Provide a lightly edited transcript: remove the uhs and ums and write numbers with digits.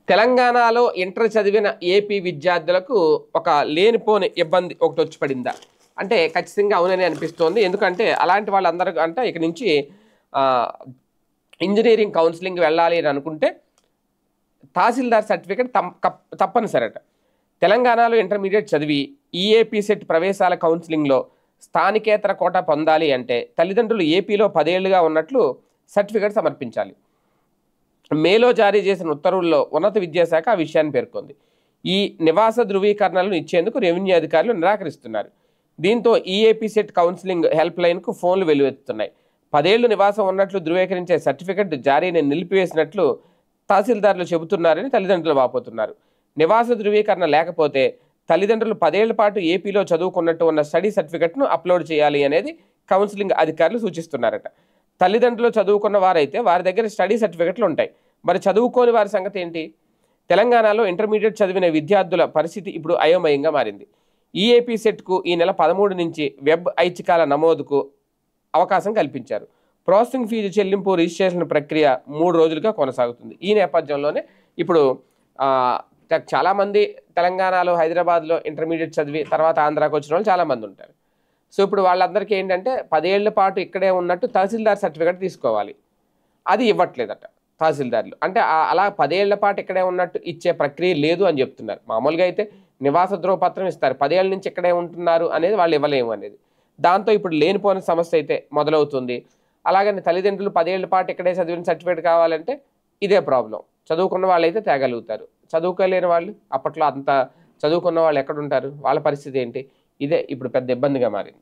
తెలంగాణలో ఇంటర్ చదివిన ఏపీ విద్యార్థులకు ఒక లేనిపోని ఇబ్బంది ఒకటి వచ్చి పడిందా అంటే ఖచ్చితంగా అవునని అనిపిస్తోంది. ఎందుకంటే అలాంటి వాళ్ళందరూ అంటే ఇక నుంచి ఇంజనీరింగ్ కౌన్సిలింగ్ వెళ్ళాలి అని అనుకుంటే తహసీల్దార్ సర్టిఫికేట్ తప్పనిసరట. తెలంగాణలో ఇంటర్మీడియట్ చదివి ఈఏపీ సెట్ ప్రవేశాల కౌన్సిలింగ్లో స్థానికేతర కోటా పొందాలి అంటే తల్లిదండ్రులు ఏపీలో 10 ఏళ్లుగా ఉన్నట్లు సర్టిఫికేట్ సమర్పించాలి. మేలో జారీ చేసిన ఉత్తర్వుల్లో ఉన్నత విద్యాశాఖ ఆ విషయాన్ని పేర్కొంది. ఈ నివాస ధృవీకరణలను ఇచ్చేందుకు రెవెన్యూ అధికారులు నిరాకరిస్తున్నారు. దీంతో ఈఏపీ సెట్ కౌన్సిలింగ్ హెల్ప్ లైన్కు ఫోన్లు వెలువెత్తుతున్నాయి. 10 ఏళ్లు నివాసం ఉన్నట్లు ధృవీకరించే సర్టిఫికెట్ జారీని నిలిపివేసినట్లు తహసీల్దార్లు చెబుతున్నారని తల్లిదండ్రులు వాపోతున్నారు. నివాస ధృవీకరణ లేకపోతే తల్లిదండ్రులు 10 ఏళ్ల పాటు ఏపీలో చదువుకున్నట్టు ఉన్న స్టడీ సర్టిఫికెట్ను అప్లోడ్ చేయాలి అనేది కౌన్సిలింగ్ అధికారులు సూచిస్తున్నారట. తల్లిదండ్రులు చదువుకున్న వారైతే వారి దగ్గర స్టడీ సర్టిఫికెట్లు ఉంటాయి. మరి చదువుకోని వారి సంగతి ఏంటి? తెలంగాణలో ఇంటర్మీడియట్ చదివిన విద్యార్థుల పరిస్థితి ఇప్పుడు అయోమయంగా మారింది. ఈఏపీ సెట్కు ఈ నెల 13 నుంచి వెబ్ ఐచ్ఛికాల నమోదుకు అవకాశం కల్పించారు. ప్రాసెసింగ్ ఫీజు చెల్లింపు రిజిస్ట్రేషన్ ప్రక్రియ 3 రోజులుగా కొనసాగుతుంది. ఈ నేపథ్యంలోనే ఇప్పుడు చాలామంది తెలంగాణలో హైదరాబాద్లో ఇంటర్మీడియట్ చదివి తర్వాత ఆంధ్రాకి వచ్చిన వాళ్ళు చాలామంది ఉంటారు. సో ఇప్పుడు వాళ్ళందరికీ ఏంటంటే 10 ఏళ్ల పాటు ఇక్కడే ఉన్నట్టు తహసీల్దార్ సర్టిఫికేట్ తీసుకోవాలి. అది ఇవ్వట్లేదట తహసీల్దార్లు. అంటే అలా 10 ఏళ్ల పాటు ఇక్కడే ఉన్నట్టు ఇచ్చే ప్రక్రియ లేదు అని చెప్తున్నారు. మామూలుగా అయితే నివాస ధృవపత్రం ఇస్తారు, 10 ఏళ్ళ నుంచి ఇక్కడే ఉంటున్నారు అనేది వాళ్ళు ఇవ్వలేము అనేది. దాంతో ఇప్పుడు లేనిపోయిన సమస్య అయితే మొదలవుతుంది. అలాగని తల్లిదండ్రులు 10 ఏళ్ల పాటు ఇక్కడే చదివిన సర్టిఫికేట్ కావాలంటే ఇదే ప్రాబ్లం. చదువుకున్న వాళ్ళు అయితే తేగలుగుతారు, చదువుకోలేని వాళ్ళు అప్పట్లో అంత చదువుకున్న వాళ్ళు ఎక్కడుంటారు? వాళ్ళ పరిస్థితి ఏంటి? ఇదే ఇప్పుడు పెద్ద ఇబ్బందిగా మారింది.